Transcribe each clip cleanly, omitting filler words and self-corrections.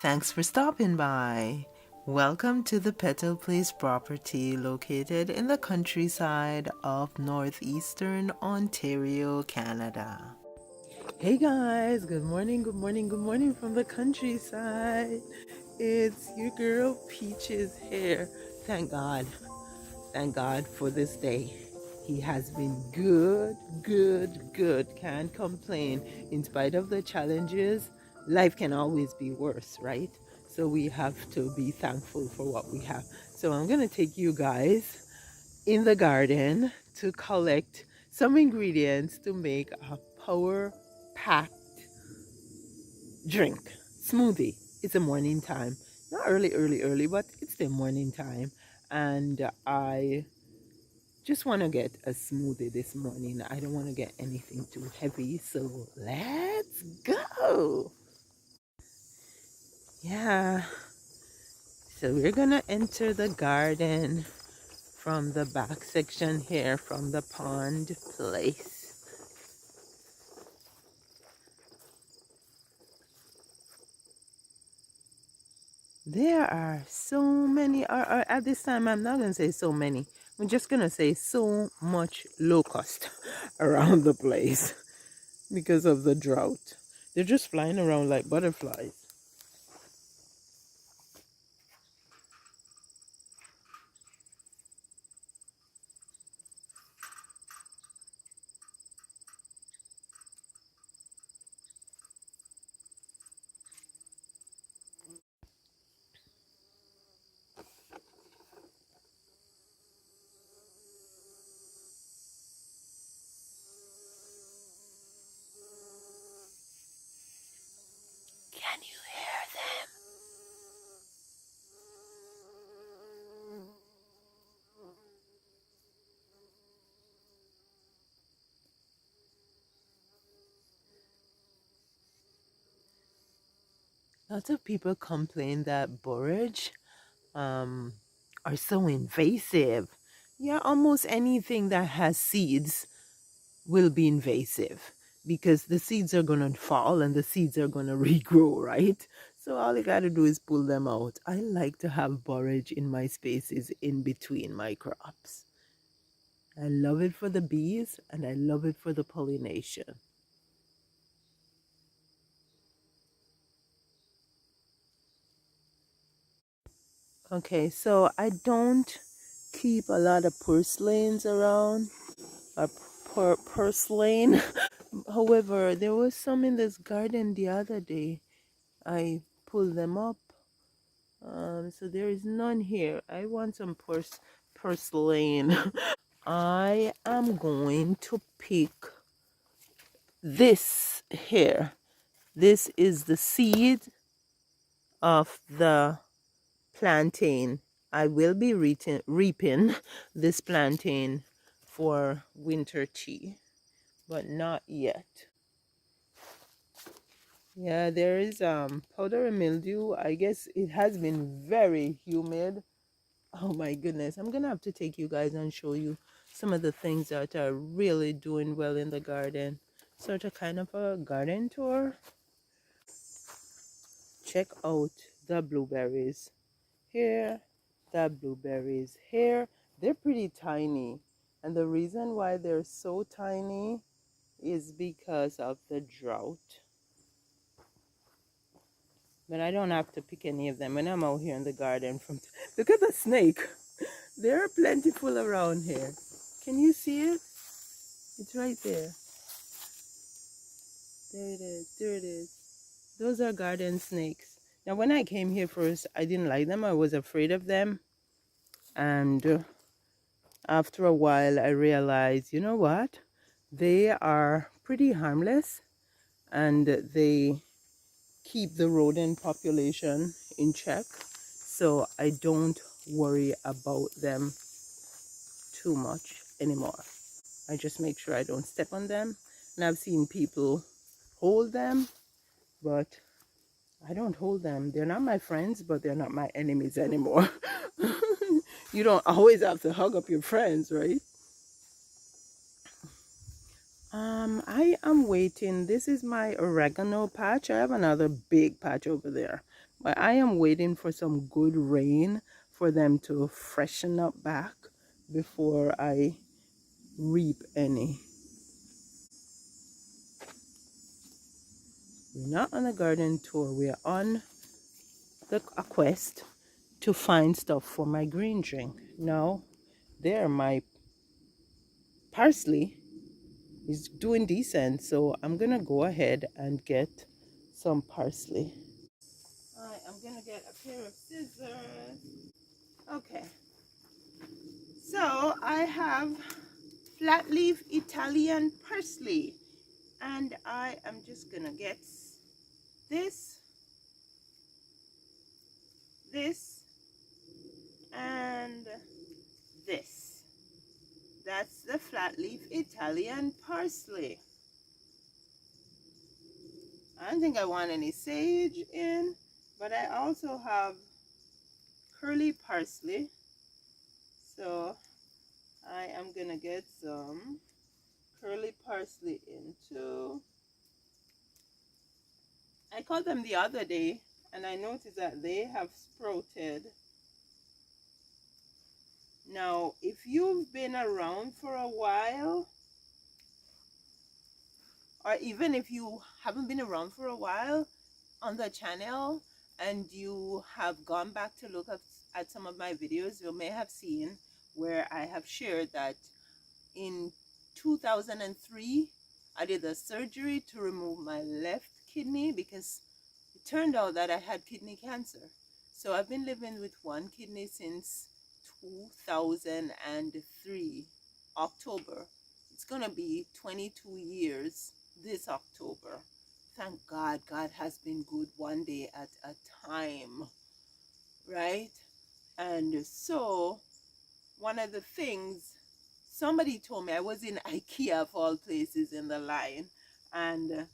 Thanks for stopping by. Welcome to the Petal Place property located in the countryside of northeastern Ontario, Canada. Hey guys, good morning, good morning, good morning from the countryside. It's your girl Peaches here. Thank God. Thank God for this day. He has been good, good, good. Can't complain. In spite of the challenges, life can always be worse, right? So we have to be thankful for what we have. So I'm going to take you guys in the garden to collect some ingredients to make a power packed drink smoothie. It's a morning time. Not early, but it's the morning time. And I just want to get a smoothie this morning. I don't want to get anything too heavy, so let's go. Yeah, so we're gonna enter the garden from the back section here, from the pond place. There are so many, or at this time I'm not gonna say so many, I'm just gonna say so much locust around the place because of the drought. They're just flying around like butterflies. Can you hear them? Lots of people complain that borage um, are so invasive. Yeah, almost anything that has seeds will be invasive because the seeds are going to fall and the seeds are going to regrow, right? So all you got to do is pull them out. I like to have borage in my spaces in between my crops. I love it for the bees and I love it for the pollination. Okay, so I don't keep a lot of purslanes around, or purslane. However, there was some in this garden the other day. I pulled them up. So there is none here. I want some purslane. I am going to pick this here. This is the seed of the plantain. I will be reaping this plantain for winter tea, but not yet. Yeah, there is powdery mildew. I guess it has been very humid. Oh my goodness, I'm gonna have to take you guys and show you some of the things that are really doing well in the garden. Sort of kind of a garden tour. Check out the blueberries here, the blueberries here. They're pretty tiny, and the reason why they're so tiny is because of the drought. But I don't have to pick any of them when I'm out here in the garden. Look at the snake. There are plentiful around here. Can you see it? It's right there. There it is. There it is. Those are garden snakes. Now, when I came here first, I didn't like them. I was afraid of them. And after a while, I realized, you know what? They are pretty harmless and they keep the rodent population in check. So I don't worry about them too much anymore. I just make sure I don't step on them. And I've seen people hold them, but I don't hold them. They're not my friends, but they're not my enemies anymore. You don't always have to hug up your friends, right? I am waiting. This is my oregano patch. I have another big patch over there, But I am waiting for some good rain for them to freshen up back before I reap any. We're not on a garden tour. We are on a quest to find stuff for my green drink. Now, there, my parsley is doing decent, so I'm gonna go ahead and get some parsley. I'm gonna get a pair of scissors. Okay, so I have flat leaf Italian parsley, and I am just gonna get this, this, and this. That's the flat leaf Italian parsley. I don't think I want any sage in, but I also have curly parsley, so I am gonna get some curly parsley in too. I caught them the other day and I noticed that they have sprouted. Now, if you've been around for a while, or even if you haven't been around for a while on the channel and you have gone back to look at some of my videos, you may have seen where I have shared that in 2003 I did a surgery to remove my left kidney because it turned out that I had kidney cancer. So I've been living with one kidney since 2003 October. It's gonna be 22 years this October. Thank God, God has been good one day at a time, right? And so one of the things somebody told me, I was in IKEA of all places in the line, and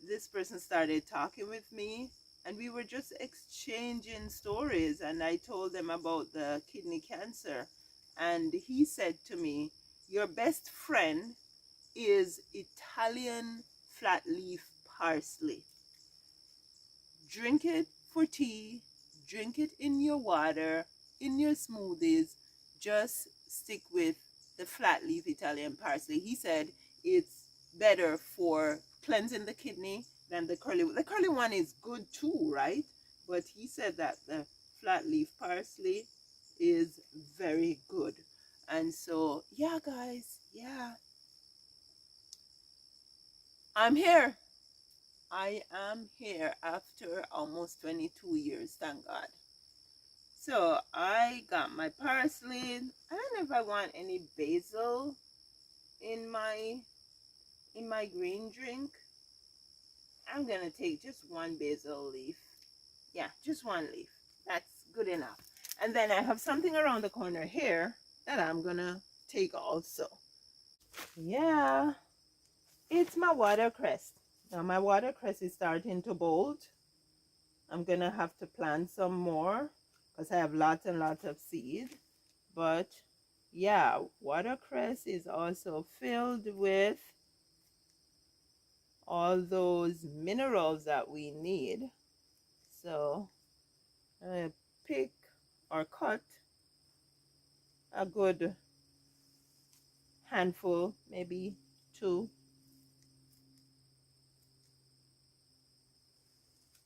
this person started talking with me and we were just exchanging stories, and I told them about the kidney cancer, and he said to me, your best friend is Italian flat leaf parsley. Drink it for tea, drink it in your water, in your smoothies. Just stick with the flat leaf Italian parsley. He said it's better for cleansing the kidney than the curly. The curly one is good too, right? But he said that the flat leaf parsley is very good. And so, yeah, guys, yeah, I'm here. I am here after almost 22 years, thank God. So I got my parsley. I don't know if I want any basil in my green drink. I'm gonna take just one basil leaf. Yeah, just one leaf. That's good enough. And then I have something around the corner here that I'm gonna take also. Yeah, it's my watercress. Now my watercress is starting to bolt. I'm gonna have to plant some more because I have lots and lots of seed. But yeah, watercress is also filled with all those minerals that we need. So I'm gonna pick or cut a good handful, maybe two.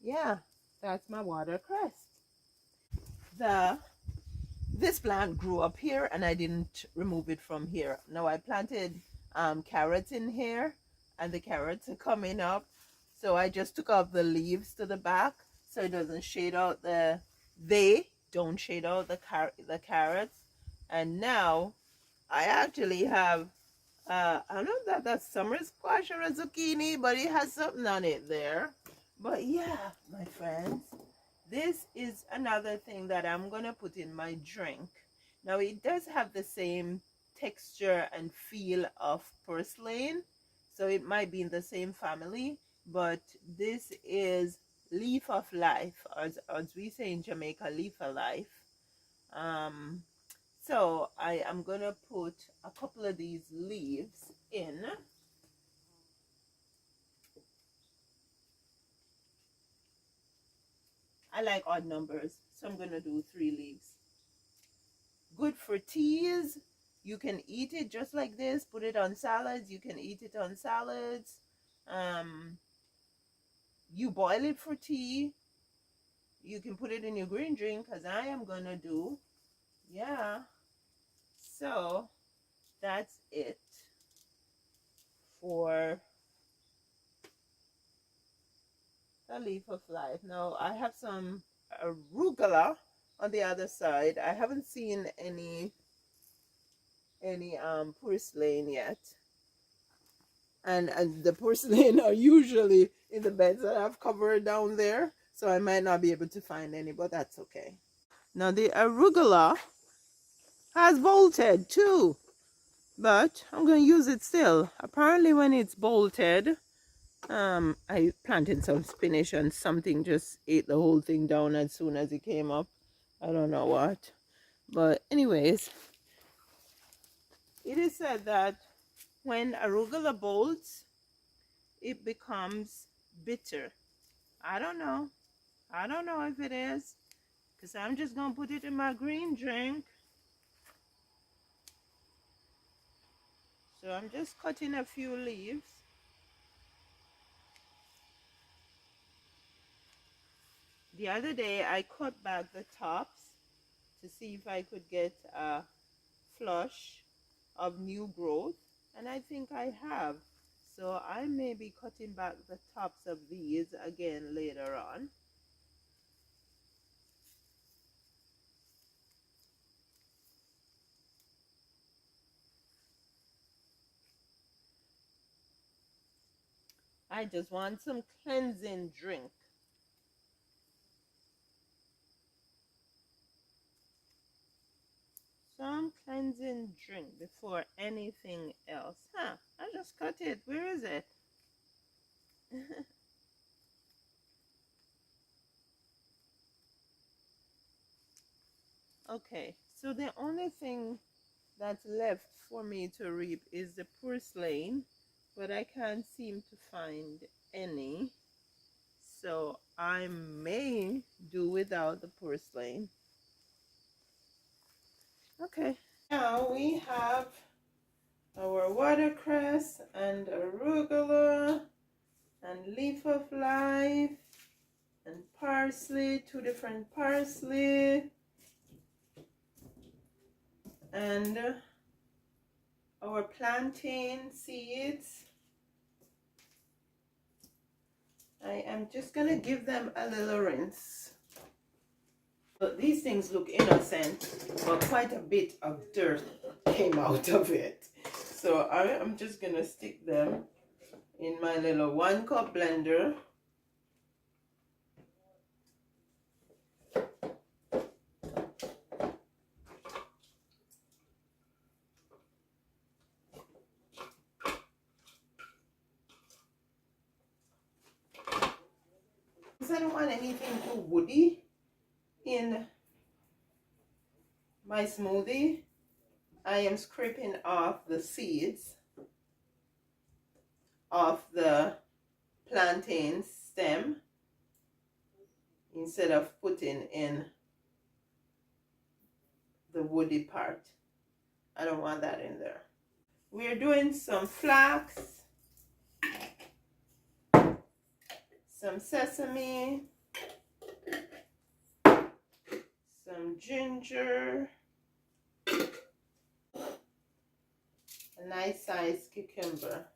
Yeah, that's my watercress. This plant grew up here and I didn't remove it from here. Now I planted carrots in here and the carrots are coming up. So I just took off the leaves to the back so it doesn't shade out they don't shade out the carrots. And now I actually have, I don't know if that's summer squash or a zucchini, but it has something on it there. But yeah, my friends, this is another thing that I'm gonna put in my drink. Now it does have the same texture and feel of purslane, so it might be in the same family, but this is leaf of life, as we say in Jamaica, leaf of life. So I am gonna put a couple of these leaves in. I like odd numbers, so I'm gonna do 3 leaves. Good for teas. You can eat it just like this, put it on salads. You can eat it on salads. You boil it for tea. You can put it in your green drink, because I am gonna do, yeah. So that's it for the leaf of life. Now I have some arugula on the other side. I haven't seen any purslane yet, and the purslane are usually in the beds that I've covered down there, so I might not be able to find any, but that's okay. Now the arugula has bolted too, but I'm going to use it still. Apparently when it's bolted, I planted some spinach and something just ate the whole thing down as soon as it came up. I don't know what, but anyways, it is said that when arugula bolts, it becomes bitter. I don't know if it is, because I'm just gonna put it in my green drink. So I'm just cutting a few leaves. The other day I cut back the tops to see if I could get a flush of new growth, and I think I have. So I may be cutting back the tops of these again later on. I just want some cleansing drink. Some cleansing drink before anything else. Huh, I just cut it. Where is it? Okay, so the only thing that's left for me to reap is the purslane, but I can't seem to find any, so I may do without the purslane. Okay, now we have our watercress and arugula and leaf of life and parsley, 2 different parsley, and our plantain seeds. I am just gonna give them a little rinse. But these things look innocent, but quite a bit of dirt came out of it. So I am just gonna stick them in my little 1-cup blender. Because I don't want anything too woody in my smoothie, I am scraping off the seeds of the plantain stem instead of putting in the woody part. I don't want that in there. We're doing some flax, some sesame, some ginger, a nice sized cucumber.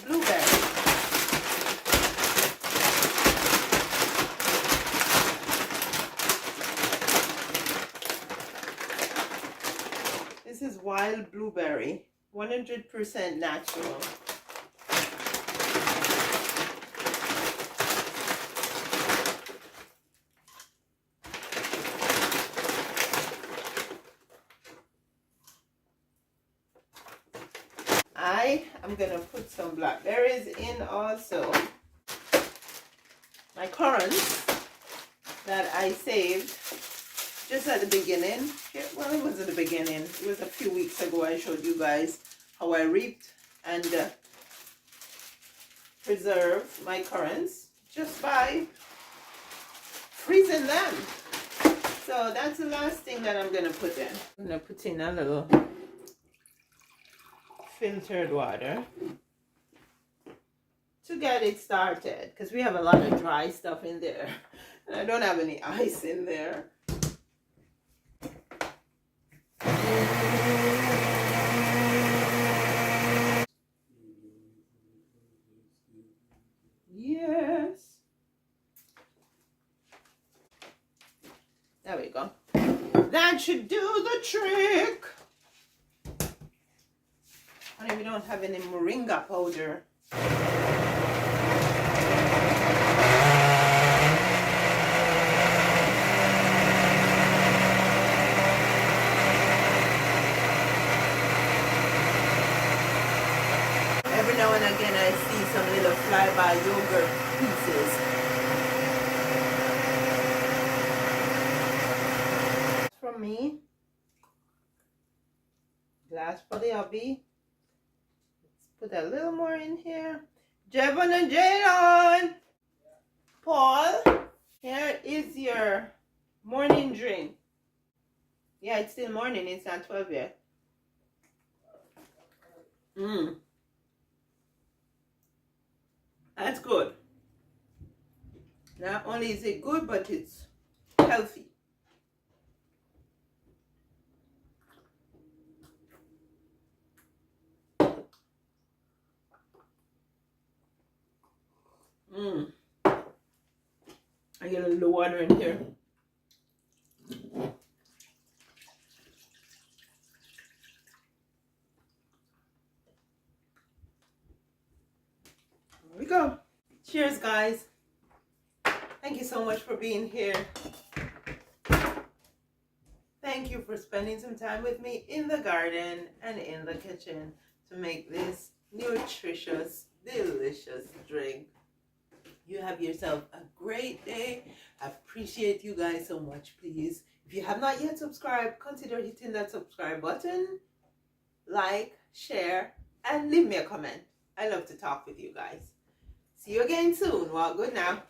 Blueberry. This is wild blueberry, 100% natural. I'm gonna put some blackberries in also. My currants that I saved just at the beginning. Well, it was at the beginning. It was a few weeks ago I showed you guys how I reaped and preserve my currants just by freezing them. So that's the last thing that I'm gonna put in. I'm gonna put in a little filtered water to get it started, because we have a lot of dry stuff in there and I don't have any ice in there. Yes, there we go. That should do the trick. Honey, we don't have any moringa powder. Every now and again I see some little fly-by yogurt pieces. From me. Glass for the hubby. Let's put a little more in here. Jevon and Jadon! Paul, here is your morning drink. Yeah, it's still morning. It's not 12 yet. That's good. Not only is it good, but it's healthy. I get a little water in here. There we go. Cheers, guys. Thank you so much for being here. Thank you for spending some time with me in the garden and in the kitchen to make this nutritious, delicious drink. You have yourself a great day. I appreciate you guys so much. Please, if you have not yet subscribed, consider hitting that subscribe button, like, share, and leave me a comment. I love to talk with you guys. See you again soon. Well, good now.